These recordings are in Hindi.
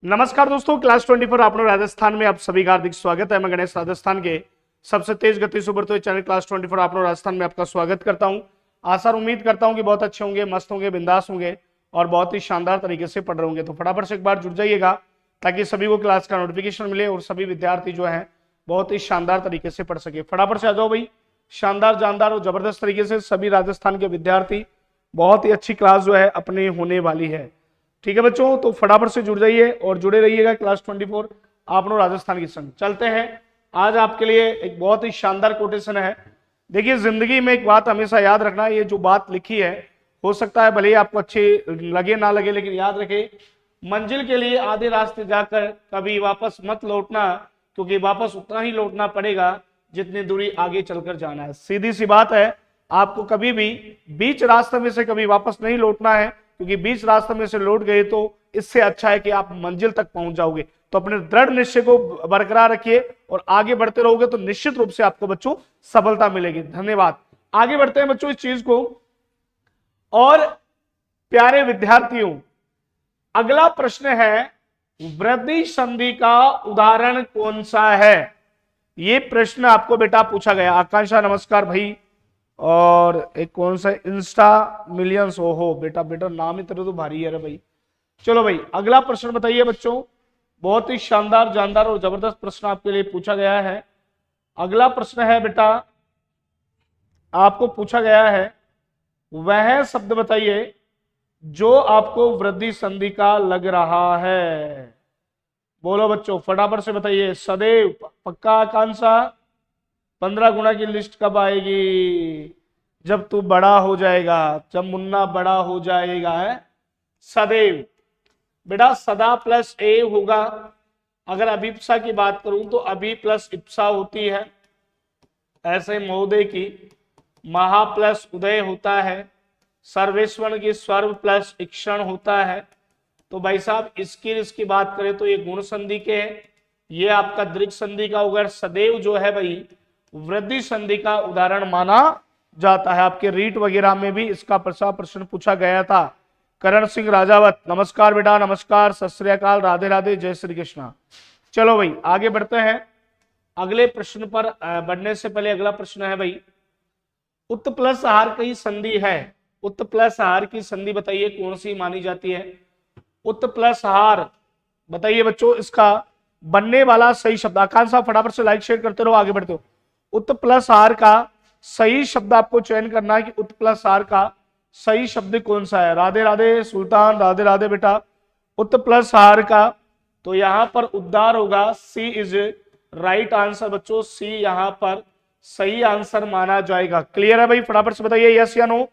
नमस्कार दोस्तों, क्लास 24 आपनो राजस्थान में आप सभी का हार्दिक स्वागत है। मैं गणेश राजस्थान के सबसे तेज गति से उभरते हुए चैनल क्लास 24 आपनो राजस्थान में आपका स्वागत करता हूं। आशा और उम्मीद करता हूं कि बहुत अच्छे होंगे, मस्त होंगे, बिंदास होंगे और बहुत ही शानदार तरीके से पढ़ रहे होंगे। तो फटाफट से एक बार जुड़ जाइएगा ताकि सभी को क्लास का नोटिफिकेशन मिले और सभी विद्यार्थी जो है बहुत ही शानदार तरीके से पढ़ सके। फटाफट से आ जाओ भाई, शानदार, जानदार और जबरदस्त तरीके से सभी राजस्थान के विद्यार्थी, बहुत ही अच्छी क्लास जो है अपनी होने वाली है। ठीक है बच्चों, तो फटाफट से जुड़ जाइए और जुड़े रहिएगा क्लास 24 आपनो राजस्थान के संग। चलते हैं, आज आपके लिए एक बहुत ही शानदार कोटेशन है। देखिए, जिंदगी में एक बात हमेशा याद रखना, ये जो बात लिखी है हो सकता है भले ही आपको अच्छी लगे ना लगे, लेकिन याद रखे, मंजिल के लिए आधे रास्ते जाकर कभी वापस मत लौटना, क्योंकि वापस उतना ही लौटना पड़ेगा जितनी दूरी आगे चलकर जाना है। सीधी सी बात है, आपको कभी भी बीच रास्ते में से कभी वापस नहीं लौटना है, क्योंकि बीच रास्ते में से लौट गए तो इससे अच्छा है कि आप मंजिल तक पहुंच जाओगे। तो अपने दृढ़ निश्चय को बरकरार रखिए और आगे बढ़ते रहोगे तो निश्चित रूप से आपको बच्चों सफलता मिलेगी। धन्यवाद। आगे बढ़ते हैं बच्चों इस चीज को। और प्यारे विद्यार्थियों, अगला प्रश्न है, वृद्धि संधि का उदाहरण कौन सा है? ये प्रश्न आपको बेटा पूछा गया। आकांक्षा नमस्कार भाई। और एक कौन सा इंस्टा मिलियंस, हो बेटा, बेटा नाम ही तेरे तो भारी है रे भाई। चलो भाई, अगला प्रश्न बताइए बच्चों। बहुत ही शानदार, जानदार और जबरदस्त प्रश्न आपके लिए पूछा गया है। अगला प्रश्न है बेटा, आपको पूछा गया है, वह शब्द बताइए जो आपको वृद्धि संधि का लग रहा है। बोलो बच्चों, फटाफट से बताइए। सदैव, पक्का आकांक्षा? 15 गुना की लिस्ट कब आएगी? जब तू बड़ा हो जाएगा, जब मुन्ना बड़ा हो जाएगा। है सदैव बेटा, सदा प्लस ए होगा। अगर अभिप्सा की बात करूं तो अभी प्लस इप्सा होती है। ऐसे महोदय की महा प्लस उदय होता है। सर्वेश्वर की सर्व प्लस इक्षण होता है। तो भाई साहब, इसकी बात करें तो ये गुण संधि के है, ये आपका दृढ़ संधि का होगा। सदैव जो है भाई वृद्धि संधि का उदाहरण माना जाता है। आपके रीट वगैरह में भी इसका प्रश्न पूछा गया था। करण सिंह राजावत नमस्कार बेटा, नमस्कार, सत श्री अकाल, राधे राधे, जय श्री कृष्णा। चलो भाई, आगे बढ़ते हैं। अगले प्रश्न पर बढ़ने से पहले अगला प्रश्न है भाई, उत्त प्लस आहार की संधि है। उत्त प्लस आहार की संधि बताइए कौन सी मानी जाती है? उत्त प्लस आहार बताइए बच्चों, इसका बनने वाला सही शब्द। आकांक्षा फटाफट से लाइक शेयर करते रहो, आगे बढ़ते हो। उत्त प्लस आहार का सही शब्द आपको चयन करना है कि उत्त प्लस आहार का सही शब्द कौन सा है। राधे राधे सुल्तान, राधे राधे बेटा। उत्त प्लस आहार का तो यहां पर उद्धार होगा। सी इज राइट आंसर बच्चों, सी यहां पर सही आंसर माना जाएगा। क्लियर है भाई? फटाफट से बताइए यस या no.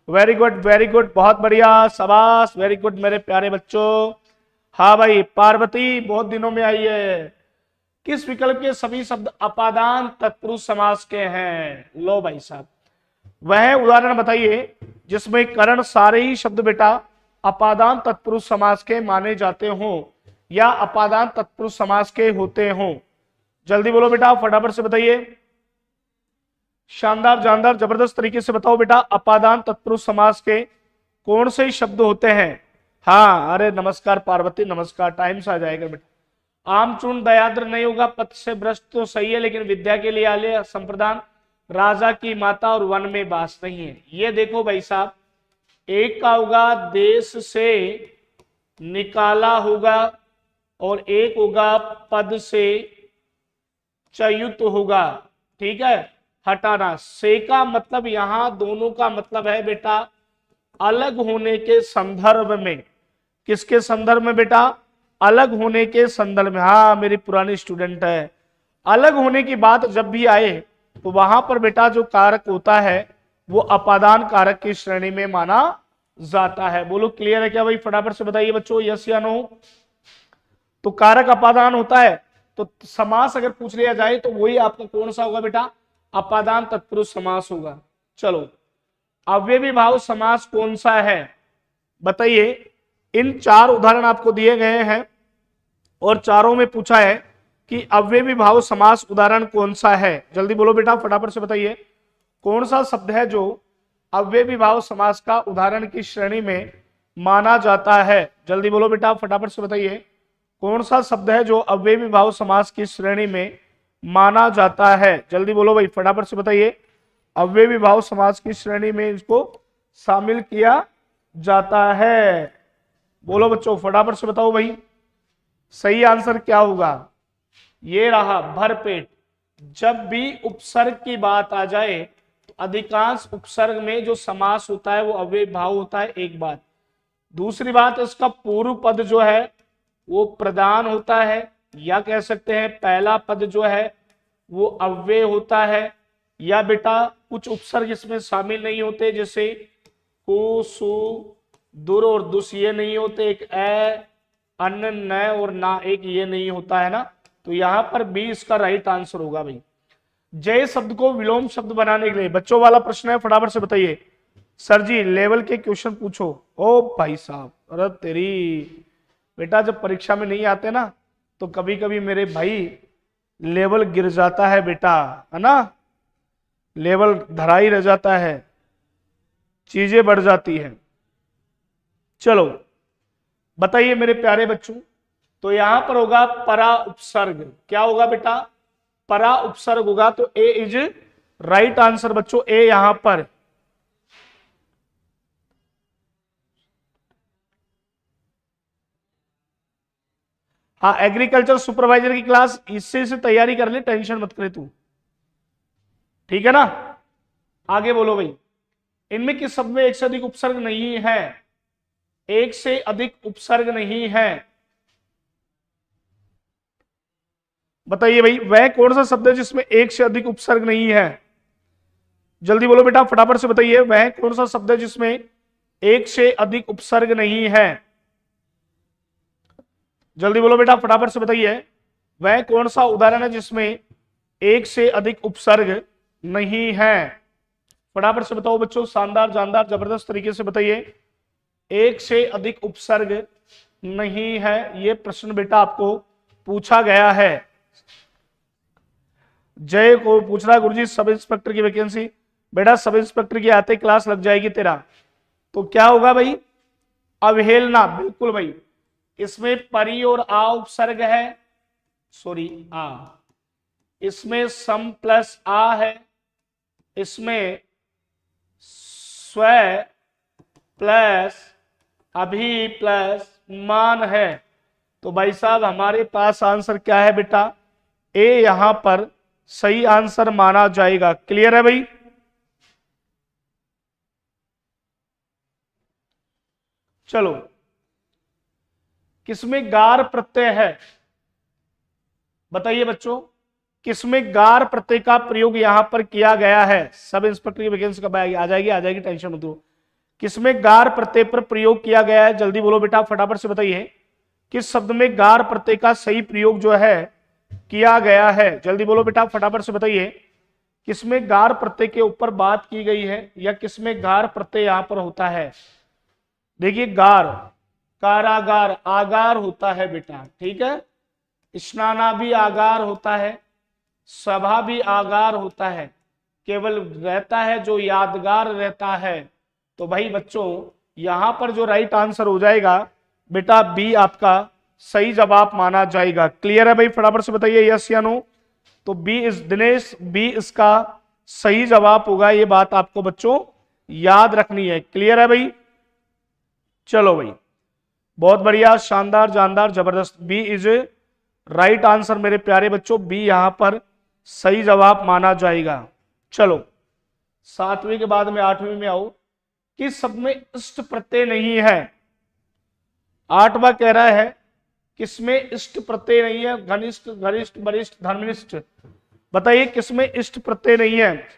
Very good, very good, बहुत बढ़िया, शाबाश, वेरी गुड मेरे प्यारे बच्चों। हाँ भाई, पार्वती बहुत दिनों में आई है। किस विकल्प के सभी शब्द अपादान तत्पुरुष समास के हैं? लो भाई साहब, वह उदाहरण बताइए जिसमें करण सारे ही शब्द बेटा अपादान तत्पुरुष समास के माने जाते हों या अपादान तत्पुरुष समास के होते हों। जल्दी बोलो बेटा, फटाफट से बताइए। शानदार, जानदार, जबरदस्त तरीके से बताओ बेटा, अपादान तत्पुरुष समास के कौन से शब्द होते हैं? हाँ, अरे नमस्कार पार्वती, नमस्कार, टाइम से आ जाएगा बेटा। आमचूर्ण दयाद्र नहीं होगा, पथ से भ्रष्ट तो सही है, लेकिन विद्या के लिए आले संप्रदान, राजा की माता और वन में बास नहीं है। ये देखो भाई साहब, एक का होगा देश से निकाला होगा और एक होगा पद से च्युत होगा। ठीक है, हटाना। से का मतलब यहां दोनों का मतलब है बेटा अलग होने के संदर्भ में। किसके संदर्भ में बेटा? अलग होने के संदर्भ में। हाँ, मेरी पुरानी स्टूडेंट है। अलग होने की बात जब भी आए तो वहां पर बेटा जो कारक होता है वो अपादान कारक की श्रेणी में माना जाता है। बोलो क्लियर है क्या भाई? फटाफट से बताइए बच्चों, यस या नो। तो कारक अपादान होता है, तो समास अगर पूछ लिया जाए तो वही आपका कौन सा होगा बेटा? अपादान तत्पुरुष समास होगा। चलो, अव्ययी भाव समास कौन सा है बताइए। इन 4 उदाहरण आपको दिए गए हैं और चारों में पूछा है कि अव्ययी भाव समास उदाहरण कौन सा है। जल्दी बोलो बेटा, फटाफट से बताइए कौन सा शब्द है जो अव्ययी भाव समास का उदाहरण की श्रेणी में माना जाता है। जल्दी बोलो बेटा, फटाफट से बताइए कौन सा शब्द है जो अव्ययी भाव समास की श्रेणी में माना जाता है? जल्दी बोलो भाई, फटाफट से बताइए। अव्ययी भाव समास की श्रेणी में इसको शामिल किया जाता है। बोलो बच्चों, फटाफट से बताओ भाई, सही आंसर क्या होगा? ये रहा भरपेट। जब भी उपसर्ग की बात आ जाए तो अधिकांश उपसर्ग में जो समास होता है वो अव्ययी भाव होता है, एक बात। दूसरी बात, इसका पूर्व पद जो है वो प्रधान होता है, या कह सकते हैं पहला पद जो है वो अव्यय होता है, या बेटा कुछ उपसर्ग इसमें शामिल नहीं होते, जैसे कु, सु, दुर और दुस ये नहीं होते, एक ए, अन्न, न और ना, एक ये नहीं होता है ना। तो यहां पर बी इसका राइट आंसर होगा भाई। जय शब्द को विलोम शब्द बनाने के लिए बच्चों वाला प्रश्न है, फटाफट से बताइए। सर जी लेवल के क्वेश्चन पूछो। ओ भाई साहब, अरे तेरी बेटा, जब परीक्षा में नहीं आते ना तो कभी कभी मेरे भाई लेवल गिर जाता है बेटा, है ना, लेवल धरा ही रह जाता है, चीजें बढ़ जाती हैं। चलो बताइए मेरे प्यारे बच्चों, तो यहां पर होगा परा उपसर्ग। क्या होगा बेटा? परा उपसर्ग होगा, तो ए इज राइट आंसर बच्चों, ए यहां पर। हाँ, एग्रीकल्चर सुपरवाइजर की क्लास इससे से तैयारी कर ले, टेंशन मत करे तू, ठीक है ना। आगे बोलो भाई, इनमें किस शब्द में एक से अधिक उपसर्ग नहीं है? एक से अधिक उपसर्ग नहीं है, बताइए भाई, वह कौन सा शब्द है जिसमें एक से अधिक उपसर्ग नहीं है? जल्दी बोलो बेटा, फटाफट से बताइए, वह कौन सा शब्द है जिसमें एक से अधिक उपसर्ग नहीं है? जल्दी बोलो बेटा, फटाफट से बताइए, वह कौन सा उदाहरण है जिसमें एक से अधिक उपसर्ग नहीं है? फटाफट से बताओ बच्चों, शानदार जानदार जबरदस्त तरीके से बताइए। एक से अधिक उपसर्ग नहीं है, यह प्रश्न बेटा आपको पूछा गया है। जय को पूछ रहा है गुरुजी सब इंस्पेक्टर की वैकेंसी। बेटा सब इंस्पेक्टर की आते क्लास लग जाएगी तेरा, तो क्या होगा भाई? अवहेलना, बिल्कुल भाई। इसमें परी और आ उपसर्ग है, सॉरी आ, इसमें सम प्लस आ है, इसमें स्व प्लस अभी प्लस मान है। तो भाई साहब हमारे पास आंसर क्या है बेटा? ए यहां पर सही आंसर माना जाएगा। क्लियर है भाई? चलो, किसमें गार प्रत्यय है? बताइए बच्चों, किसमें गार प्रत्यय का प्रयोग यहां पर किया गया है? सब इंस्पेक्टर की वैकेंसी कब आएगी? आ जाएगी, टेंशन मत लो। किसमें गार प्रत्यय पर प्रयोग किया गया है? जल्दी बोलो बेटा, फटाफट से बताइए, किस शब्द में गार प्रत्यय का सही प्रयोग जो है किया गया है? जल्दी बोलो बेटा, फटाफट से बताइए, किसमें गार प्रत्यय के ऊपर बात की गई है, या किसमें गार प्रत्यय यहां पर होता है? देखिए, गार, कारागार, आगार होता है बेटा, ठीक है। स्नाना भी आगार होता है, सभा भी आगार होता है, केवल रहता है जो यादगार रहता है। तो भाई बच्चों यहां पर जो राइट आंसर हो जाएगा बेटा बी आपका सही जवाब माना जाएगा। क्लियर है भाई? फटाफट से बताइए यस या नो। तो बी इज दिनेश, बी इसका सही जवाब होगा, ये बात आपको बच्चों याद रखनी है। क्लियर है भाई? चलो भाई, बहुत बढ़िया, शानदार जानदार जबरदस्त, बी इज राइट आंसर मेरे प्यारे बच्चों, बी यहां पर सही जवाब माना जाएगा। चलो 7वीं के बाद में 8वीं में आओ। किस शब्द में इष्ट प्रत्यय नहीं है? 8वां कह रहा है किसमें इष्ट प्रत्यय नहीं है? घनिष्ठ, घनिष्ठ, वरिष्ठ, धर्मनिष्ठ। बताइए किसमें इष्ट प्रत्यय नहीं है?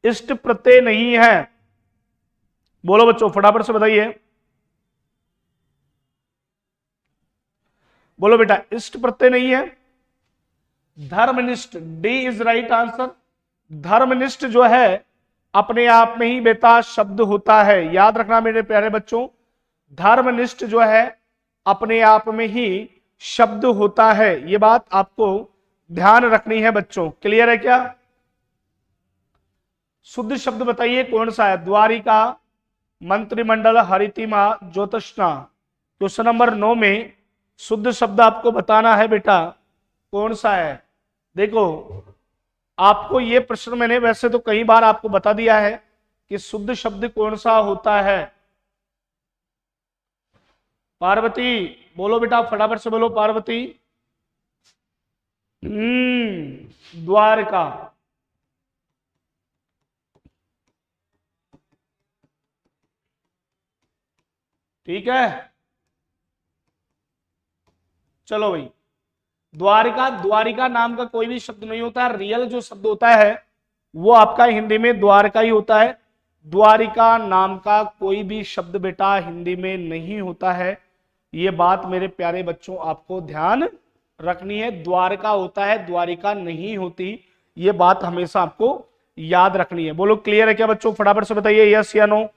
इष्ट प्रत्यय नहीं है, बोलो बच्चों फटाफट से बताइए, बोलो बेटा, इष्ट प्रत्यय नहीं है। धर्मनिष्ठ, डी इज राइट आंसर। धर्मनिष्ठ जो है अपने आप में ही बेटा शब्द होता है, याद रखना मेरे प्यारे बच्चों, धर्मनिष्ठ जो है अपने आप में ही शब्द होता है, ये बात आपको ध्यान रखनी है बच्चों। क्लियर है क्या? शुद्ध शब्द बताइए कौन सा है? द्वारिका, मंत्रिमंडल, हरितिमा, ज्योतिष्णा। क्वेश्चन नंबर 9 में शुद्ध शब्द आपको बताना है बेटा कौन सा है। देखो आपको ये प्रश्न मैंने वैसे तो कई बार आपको बता दिया है कि शुद्ध शब्द कौन सा होता है। पार्वती बोलो बेटा, फटाफट से बोलो पार्वती। द्वारका। ठीक है, चलो भाई। द्वारिका, द्वारिका नाम का कोई भी शब्द नहीं होता है। रियल जो शब्द होता है वो आपका हिंदी में द्वारका ही होता है। द्वारिका नाम का कोई भी शब्द बेटा हिंदी में नहीं होता है। ये बात मेरे प्यारे बच्चों आपको ध्यान रखनी है। द्वारका होता है, द्वारिका नहीं होती। ये बात हमेशा आपको याद रखनी है। बोलो क्लियर है क्या बच्चों? फटाफट से बताइए यस या नो।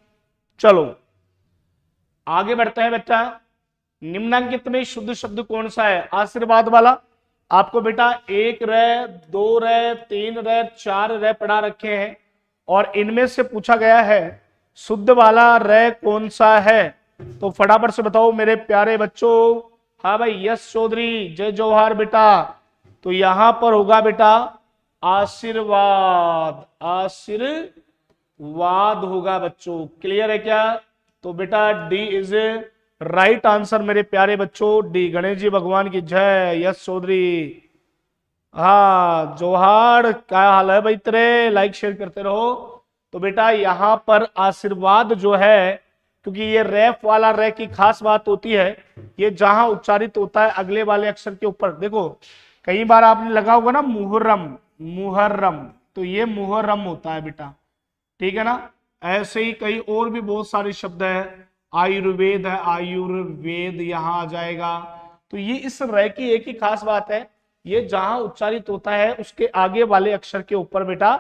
चलो आगे बढ़ते हैं बेटा। निम्नांकित में शुद्ध शब्द कौन सा है? आशीर्वाद वाला। आपको बेटा 1 रे, 2 रे, 3 रे, 4 रे पढ़ा रखे हैं और इनमें से पूछा गया है शुद्ध वाला रे कौन सा है। तो फटाफट से बताओ मेरे प्यारे बच्चों। हाँ भाई यस चौधरी, जय जौहर बेटा। तो यहां पर होगा बेटा आशीर्वाद, आशीर्वाद होगा बच्चों। क्लियर है क्या? तो बेटा डी इज राइट आंसर मेरे प्यारे बच्चों। डी। गणेश जी भगवान की जय। यस चौधरी। हाँ जोहार, क्या हाल है भाई तेरे? लाइक शेयर करते रहो। तो बेटा यहां पर आशीर्वाद जो है, क्योंकि ये रैफ वाला रे की खास बात होती है, ये जहां उच्चारित होता है अगले वाले अक्षर के ऊपर। देखो कई बार आपने लगा होगा ना मुहर्रम, मुहर्रम, तो ये मुहर्रम होता है बेटा। ठीक है ना? ऐसे ही कई और भी बहुत सारे शब्द है। आयुर्वेद है, आयुर्वेद यहां आ जाएगा। तो ये इस रे की एक ही खास बात है, ये जहां उच्चारित होता है उसके आगे वाले अक्षर के ऊपर बेटा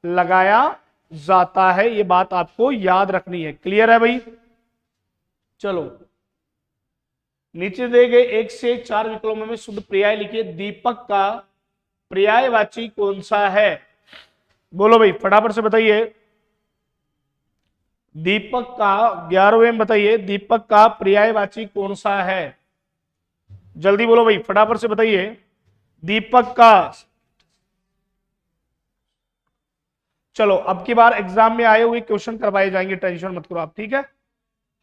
लगाया जाता है। ये बात आपको याद रखनी है। क्लियर है भाई? चलो नीचे दिए गए 1 से 4 विकल्पों में शुद्ध पर्याय लिखिए। दीपक का पर्यायवाची कौन सा है? बोलो भाई फटाफट से बताइए। दीपक का 11वें बताइए, दीपक का पर्यायवाची कौन सा है? जल्दी बोलो भाई फटाफट से बताइए। दीपक का, चलो अब की बार एग्जाम में आए हुए क्वेश्चन करवाए जाएंगे, टेंशन मत करो आप। ठीक है?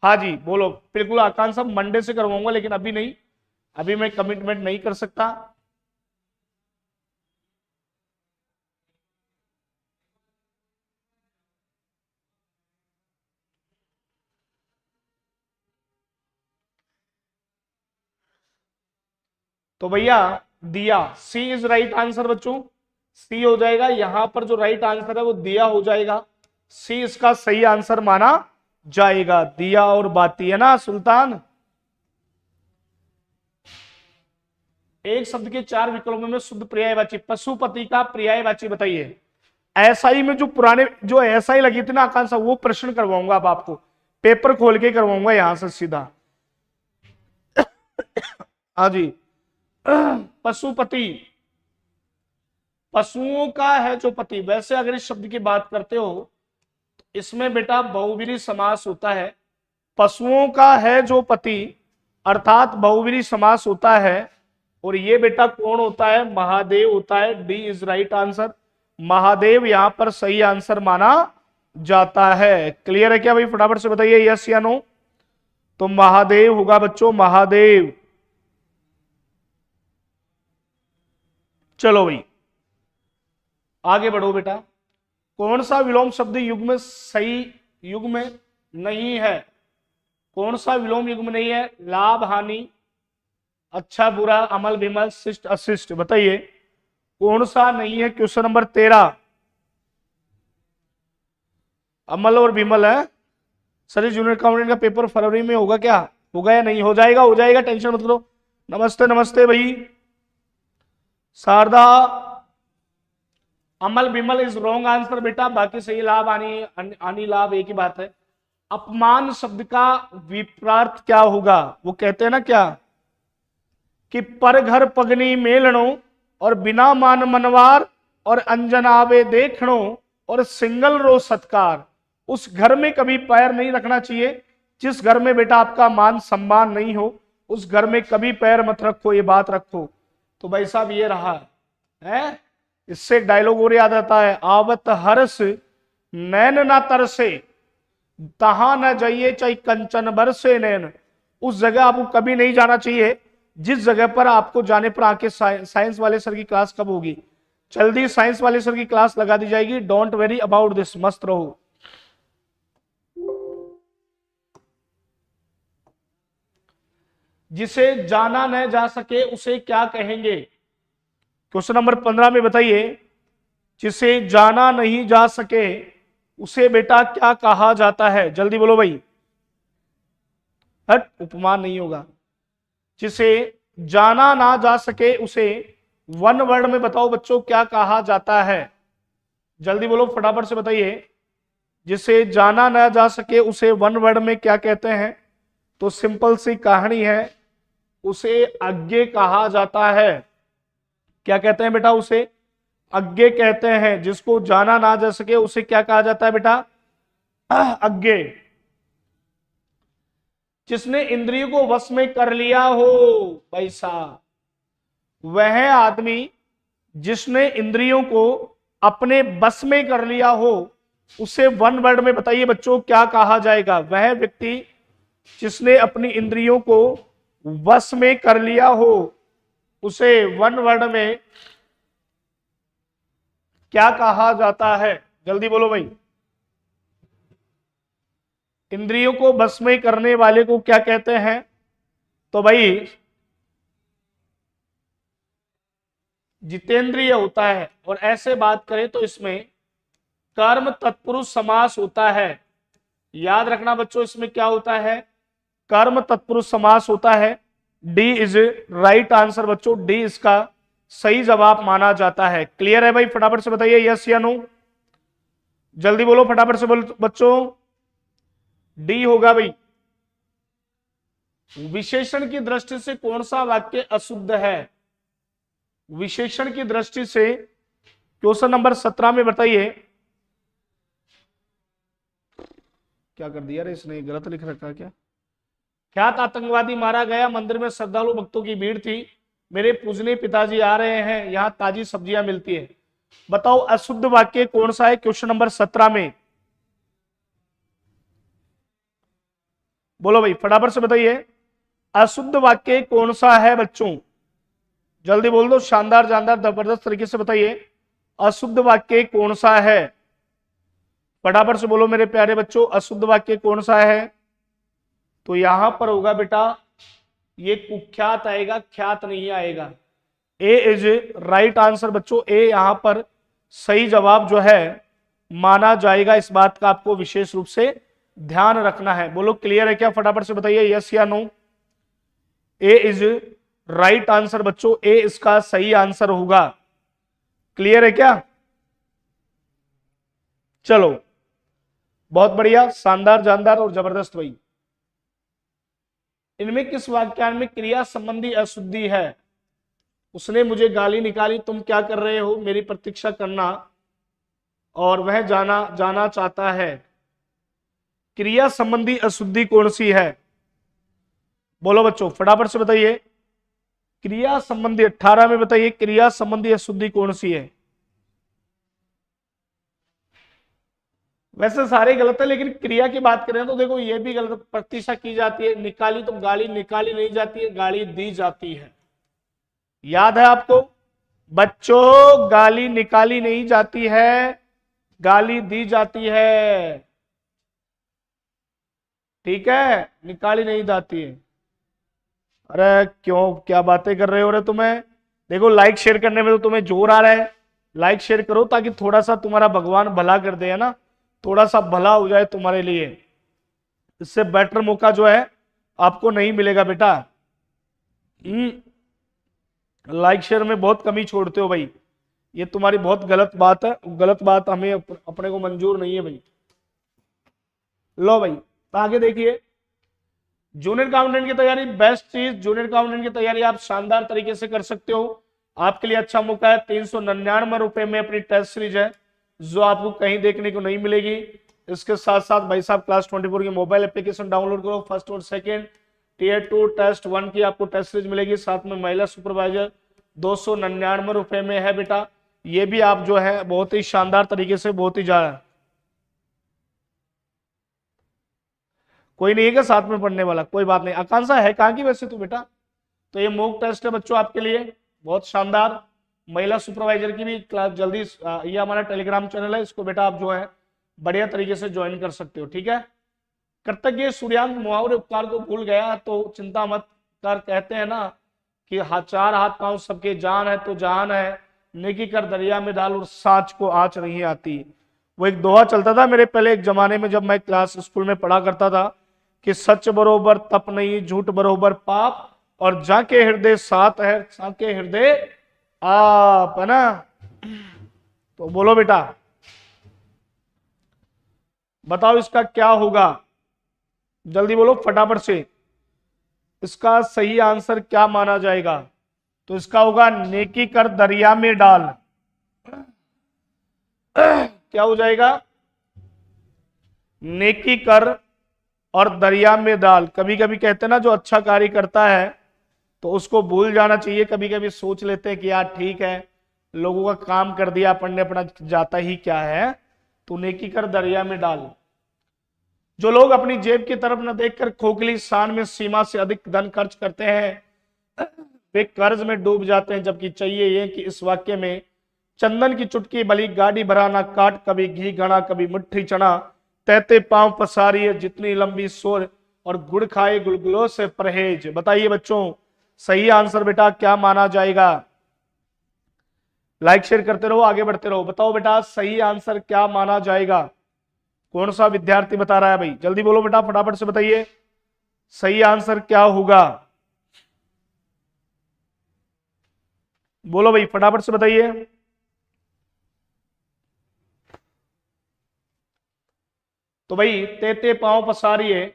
हाँ जी बोलो। बिल्कुल आकांक्षा मंडे से करवाऊंगा, लेकिन अभी नहीं, अभी मैं कमिटमेंट नहीं कर सकता। तो भैया दिया, सी इज राइट आंसर बच्चों। सी हो जाएगा, यहां पर जो राइट आंसर है वो दिया हो जाएगा। सी इसका सही आंसर माना जाएगा। दिया और बाती है ना सुल्तान। एक शब्द के 4 विकल्पों में शुद्ध पर्यायवाची, पशुपति का पर्यायवाची बताइए। एसआई में जो पुराने जो एसआई लगी थी ना आकांक्षा, वो प्रश्न करवाऊंगा अब आपको, पेपर खोल के करवाऊंगा यहां से सीधा। हाँ जी पशुपति, पशुओं का है जो पति। वैसे अगर इस शब्द की बात करते हो तो इसमें बेटा बहुव्रीहि समास होता है। पशुओं का है जो पति अर्थात बहुव्रीहि समास होता है। और ये बेटा कौन होता है? महादेव होता है। D is right answer. Mahadev यहां पर सही आंसर माना जाता है। क्लियर है क्या भाई? फटाफट से बताइए यस या नो। तो महादेव होगा बच्चों, महादेव। चलो भाई आगे बढ़ो बेटा। कौन सा विलोम शब्द युग्म सही युग्म नहीं है? कौन सा विलोम युग्म नहीं है? लाभ हानि, अच्छा बुरा, अमल विमल, शिष्ट अशिष्ट। बताइए कौन सा नहीं है? Question number 13। अमल और विमल है। सर जूनियर अकाउंटेंट का पेपर फरवरी में होगा क्या? होगा या नहीं? हो जाएगा, हो जाएगा, टेंशन मत लो। नमस्ते नमस्ते भाई शारदा। अमल विमल इज रॉन्ग आंसर बेटा, बाकी सही लाभ आनी लाभ एक ही बात है। अपमान शब्द का विपरीत क्या होगा? वो कहते हैं ना क्या कि पर घर पगनी मेलणो और बिना मान मनवार और अंजन आवे देखणो और सिंगल रो सत्कार, उस घर में कभी पैर नहीं रखना चाहिए जिस घर में बेटा आपका मान सम्मान नहीं हो, उस घर में कभी पैर मत रखो, ये बात रखो। तो भाई साहब ये रहा है। इससे एक डायलॉग और याद आता है, आवत हर्ष नैन ना तरसे, तहां न जाइए चाहे कंचन बरसे नैन। उस जगह आपको कभी नहीं जाना चाहिए जिस जगह पर आपको जाने पर आके साइंस वाले सर की क्लास कब होगी, जल्दी साइंस वाले सर की क्लास लगा दी जाएगी। डोंट वेरी अबाउट दिस, मस्त रहो। जिसे जाना न जा सके उसे क्या कहेंगे? क्वेश्चन नंबर 15 में बताइए, जिसे जाना नहीं जा सके उसे बेटा क्या कहा जाता है? जल्दी बोलो भाई। हट, उपमान नहीं होगा। जिसे जाना ना जा सके उसे वन वर्ड में बताओ बच्चों क्या कहा जाता है? जल्दी बोलो, फटाफट से बताइए। जिसे जाना ना जा सके उसे वन वर्ड में क्या कहते हैं? तो सिंपल सी कहानी है, उसे अज्ञे कहा जाता है। क्या कहते हैं बेटा? उसे अज्ञे कहते हैं। जिसको जाना ना जा सके उसे क्या कहा जाता है बेटा? अज्ञे। जिसने इंद्रियों को वश में कर लिया हो भाई साहब, वह आदमी जिसने इंद्रियों को अपने बस में कर लिया हो उसे वन वर्ड में बताइए बच्चों क्या कहा जाएगा? वह व्यक्ति जिसने अपनी इंद्रियों को वश में कर लिया हो उसे वन वर्ड में क्या कहा जाता है? जल्दी बोलो भाई। इंद्रियों को बस में करने वाले को क्या कहते हैं? तो भाई जितेंद्रिय होता है। और ऐसे बात करें तो इसमें कर्म तत्पुरुष समास होता है। याद रखना बच्चों, इसमें क्या होता है? कर्म तत्पुरुष समास होता है। डी इज राइट आंसर बच्चों, डी इसका सही जवाब माना जाता है। क्लियर है भाई? फटाफट से बताइए यस या नो, जल्दी बोलो, फटाफट से बोलो बच्चों। डी होगा भाई। विशेषण की दृष्टि से कौन सा वाक्य अशुद्ध है? विशेषण की दृष्टि से क्वेश्चन नंबर 17 में बताइए। क्या कर दिया रे इसने, गलत लिख रखा क्या? ख्यात आतंकवादी मारा गया, मंदिर में श्रद्धालु भक्तों की भीड़ थी, मेरे पूजनीय पिताजी आ रहे हैं, यहां ताजी सब्जियां मिलती है। बताओ अशुद्ध वाक्य कौन सा है क्वेश्चन नंबर 17 में? बोलो भाई, फटाफट से बताइए अशुद्ध वाक्य कौन सा है बच्चों? जल्दी बोल दो, शानदार जानदार जबरदस्त तरीके से बताइए अशुद्ध वाक्य कौन सा है? फटाफट से बोलो मेरे प्यारे बच्चों, अशुद्ध वाक्य कौन सा है? तो यहां पर होगा बेटा, ये कुख्यात आएगा, ख्यात नहीं आएगा। ए इज राइट आंसर बच्चों, ए यहां पर सही जवाब जो है माना जाएगा। इस बात का आपको विशेष रूप से ध्यान रखना है। बोलो क्लियर है क्या? फटाफट से बताइए यस या no. A is right answer बच्चों, ए इसका सही आंसर होगा। क्लियर है क्या? चलो बहुत बढ़िया, शानदार जानदार और जबरदस्त भाई। इनमें किस वाक्यांश में क्रिया संबंधी अशुद्धि है? उसने मुझे गाली निकाली, तुम क्या कर रहे हो, मेरी प्रतीक्षा करना, और वह जाना चाहता है। क्रिया संबंधी अशुद्धि कौन सी है? बोलो बच्चों फटाफट से बताइए। क्रिया संबंधी 18 में बताइए क्रिया संबंधी अशुद्धि कौन सी है? वैसे सारे गलत है, लेकिन क्रिया की बात करें तो देखो ये भी गलत प्रतीक्षा की जाती है। निकाली तो गाली निकाली नहीं जाती है, गाली दी जाती है। याद है आपको बच्चों? गाली निकाली नहीं जाती है, गाली दी जाती है। ठीक है, निकाली नहीं जाती है। अरे क्यों, क्या बातें कर रहे हो रे तुम्हें? देखो लाइक शेयर करने में तो तुम्हें जोर आ रहा है, लाइक शेयर करो ताकि थोड़ा सा तुम्हारा भगवान भला कर दे, है ना, थोड़ा सा भला हो जाए तुम्हारे लिए। इससे बेटर मौका जो है आपको नहीं मिलेगा बेटा। लाइक शेयर में बहुत कमी छोड़ते हो भाई, ये तुम्हारी बहुत गलत बात है। गलत बात हमें अपने को मंजूर नहीं है भाई। लो भाई तो आगे देखिए, जूनियर अकाउंटेंट की तैयारी बेस्ट चीज। जूनियर अकाउंटेंट की तैयारी आप शानदार तरीके से कर सकते हो। आपके लिए अच्छा मौका है, 399 रुपए में अपनी टेस्ट सीरीज है जो आपको कहीं देखने को नहीं मिलेगी। इसके साथ साथ भाई साहब क्लास 24 की मोबाइल एप्लीकेशन डाउनलोड करो। फर्स्ट और सेकंड टीयर 2 टेस्ट 1 की आपको टेस्ट सीरीज मिलेगी, साथ में महिला सुपरवाइजर 299 रुपए में है बेटा। ये भी आप जो है बहुत ही शानदार तरीके से, बहुत ही ज्यादा, कोई नहीं है क्या साथ में पढ़ने वाला? कोई बात नहीं। आकांक्षा है कहाँ की वैसे तू बेटा? तो ये मॉक टेस्ट है बच्चों आपके लिए, बहुत शानदार। महिला सुपरवाइजर की भी क्लास जल्दी, ये हमारा टेलीग्राम चैनल है, इसको बेटा आप जो है बढ़िया तरीके से ज्वाइन कर सकते हो, ठीक है। कृतज्ञ सूर्यांश मुहावरे उपकार को भूल गया तो चिंता मत कर, कहते हैं ना कि चार हाथ पांव सबके जान है तो जान है, नेकी कर दरिया में डाल और सांच को आंच नहीं आती। वो एक दोहा चलता था मेरे पहले एक जमाने में जब मैं क्लास स्कूल में पढ़ा करता था कि सच बरोबर तप नहीं, झूठ बरोबर पाप, और जाके हृदय साथ है, जाके हृदय आप, है ना। तो बोलो बेटा, बताओ इसका क्या होगा, जल्दी बोलो फटाफट से। इसका सही आंसर क्या माना जाएगा? तो इसका होगा नेकी कर दरिया में डाल। क्या हो जाएगा? नेकी कर और दरिया में डाल। कभी कभी कहते हैं ना जो अच्छा कार्य करता है तो उसको भूल जाना चाहिए। कभी कभी सोच लेते हैं कि यार ठीक है, लोगों का काम कर दिया, अपन ने अपना जाता ही क्या है, तो नेकी कर दरिया में डाल। जो लोग अपनी जेब की तरफ न देखकर खोखली शान में सीमा से अधिक धन खर्च करते हैं वे कर्ज में डूब जाते हैं। जबकि चाहिए ये कि इस वाक्य में चंदन की चुटकी भली गाड़ी भरा ना काट, कभी घी घड़ा कभी मुट्ठी चना, तहते पांव पसारी है जितनी लंबी सोर, और गुड़ खाए गुलगुलों से परहेज। बताइए बच्चों सही आंसर बेटा क्या माना जाएगा? लाइक शेयर करते रहो, आगे बढ़ते रहो। बताओ बेटा सही आंसर क्या माना जाएगा? कौन सा विद्यार्थी बता रहा है भाई? जल्दी बोलो बेटा, फटाफट से बताइए सही आंसर क्या होगा। बोलो भाई फटाफट से बताइए। तो भाई तेते पांव पसारिए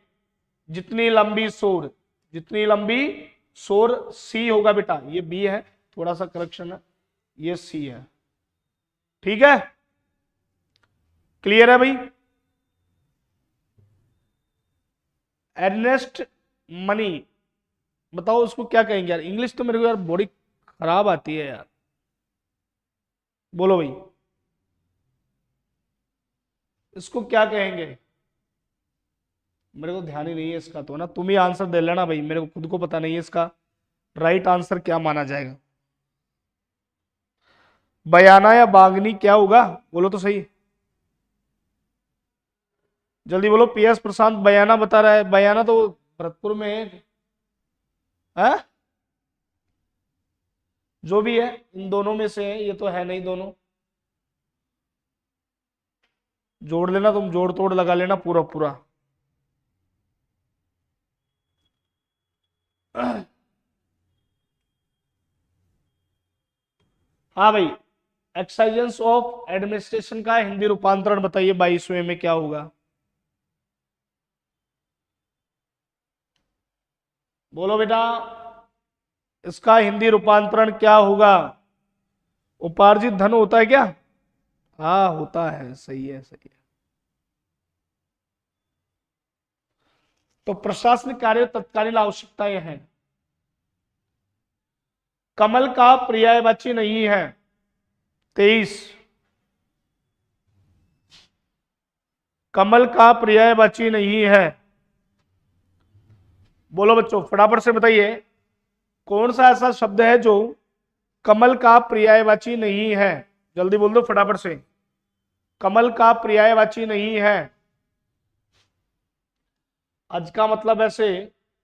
जितनी लंबी सोर, जितनी लंबी सोर सी होगा बेटा, ये बी है, थोड़ा सा करेक्शन है, ये सी है, ठीक है। क्लियर है भाई? अर्नेस्ट मनी, बताओ उसको क्या कहेंगे यार? इंग्लिश तो मेरे को यार बड़ी खराब आती है यार, बोलो भाई इसको क्या कहेंगे? मेरे को ध्यान ही नहीं है इसका, तो ना तुम ही आंसर दे लेना भाई, मेरे को खुद को पता नहीं है इसका राइट आंसर क्या माना जाएगा। बयाना या बागनी क्या होगा? बोलो तो सही, जल्दी बोलो। पीएस प्रशांत बयाना बता रहा है, बयाना तो भरतपुर में है, जो भी है इन दोनों में से है, ये तो है नहीं दोनों। जोड़ लेना तुम, जोड़ तोड़ लगा लेना पूरा पूरा। हाँ भाई, एक्साइजेंस ऑफ एडमिनिस्ट्रेशन का हिंदी रूपांतरण बताइए 22वें में क्या होगा? बोलो बेटा इसका हिंदी रूपांतरण क्या होगा? उपार्जित धन होता है क्या? हाँ होता है, सही है सही है। तो प्रशासनिक कार्य तत्कालीन आवश्यकताएं हैं। कमल का पर्यायवाची नहीं है 23, कमल का पर्यायवाची नहीं है। बोलो बच्चों फटाफट से बताइए कौन सा ऐसा शब्द है जो कमल का पर्यायवाची नहीं है? जल्दी बोल दो फटाफट से, कमल का पर्यायवाची नहीं है। अज का मतलब ऐसे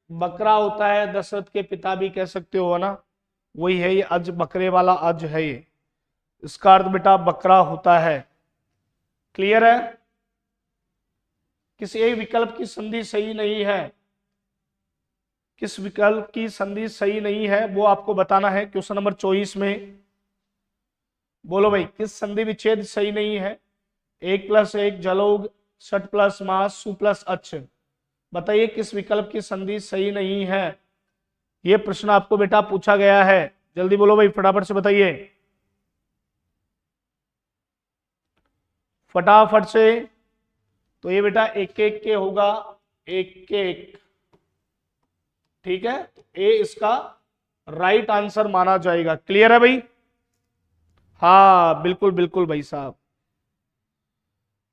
बकरा होता है, दशरथ के पिता भी कह सकते हो ना, वही है ये अज, बकरे वाला अज है ये, इसका अर्थ बेटा बकरा होता है। क्लियर है? किसी एक विकल्प की संधि सही नहीं है, किस विकल्प की संधि सही नहीं है वो आपको बताना है क्वेश्चन नंबर 24 में। बोलो भाई किस संधि विच्छेद सही नहीं है? 1+1 जलोग, सट प्लस मास, सु प्लस अच्छ, बताइए किस विकल्प की संधि सही नहीं है? यह प्रश्न आपको बेटा पूछा गया है, जल्दी बोलो भाई फटाफट से बताइए। फटाफट से। तो ये बेटा एक एक के होगा, एक के एक, ठीक है। ए इसका राइट आंसर माना जाएगा। क्लियर है भाई? हाँ बिल्कुल बिल्कुल भाई साहब।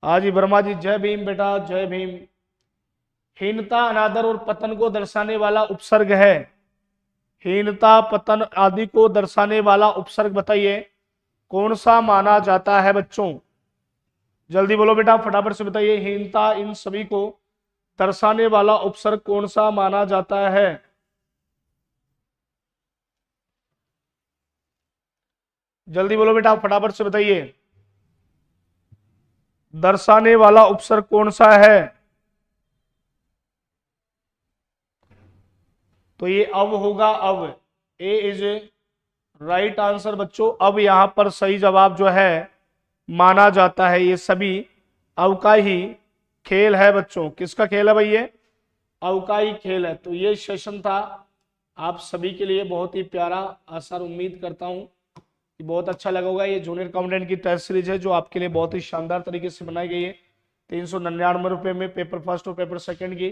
हाँ जी वर्मा जी, जय भीम बेटा, जय भीम। हीनता, अनादर और पतन को दर्शाने वाला उपसर्ग है। हीनता, पतन आदि को दर्शाने वाला उपसर्ग बताइए कौन सा माना जाता है बच्चों? जल्दी बोलो बेटा, फटाफट से बताइए। हीनता, इन सभी को दर्शाने वाला उपसर्ग कौन सा माना जाता है? जल्दी बोलो बेटा, फटाफट से बताइए। दर्शाने वाला उपसर्ग कौन सा है? तो ये अब होगा, अब। ए इज राइट आंसर बच्चों। अब यहां पर सही जवाब जो है माना जाता है। ये सभी अब का ही खेल है बच्चों। किसका खेल है भाई? ये अब का ही खेल है। तो ये सेशन था आप सभी के लिए बहुत ही प्यारा। आशा उम्मीद करता हूं कि बहुत अच्छा लगा होगा। ये जूनियर अकाउंटेंट की टेस्ट सीरीज है जो आपके लिए बहुत ही शानदार तरीके से बनाई गई है। 399 रुपए में पेपर फर्स्ट और पेपर सेकंड की,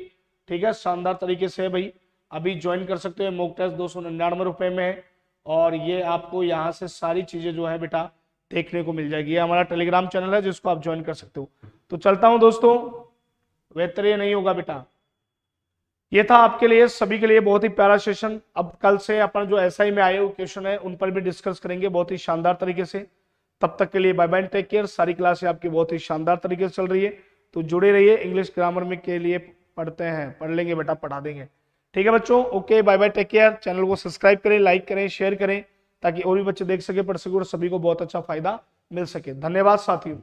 ठीक है, शानदार तरीके से है भाई। अभी ज्वाइन कर सकते हो। मॉक टेस्ट 299 रुपए में है और ये आपको यहाँ से सारी चीजें जो है बेटा देखने को मिल जाएगी। ये हमारा टेलीग्राम चैनल है जिसको आप ज्वाइन कर सकते हो। तो चलता हूं दोस्तों, बेहतर ये नहीं होगा बेटा। ये था आपके लिए सभी के लिए बहुत ही प्यारा सेशन। अब कल से अपन जो एसआई में आए हुए क्वेश्चन है उन पर भी डिस्कस करेंगे बहुत ही शानदार तरीके से। तब तक के लिए बाय बाय, टेक केयर। सारी क्लासें आपकी बहुत ही शानदार तरीके से चल रही है, तो जुड़े रहिए। इंग्लिश ग्रामर में के लिए पढ़ते हैं, पढ़ लेंगे बेटा, पढ़ा देंगे। ठीक है बच्चों, okay, bye bye, take care. Channel को सब्सक्राइब करें, लाइक करें, शेयर करें, ताकि और भी बच्चे देख सके, पढ़ सके और सभी को बहुत अच्छा फायदा मिल सके। धन्यवाद साथियों।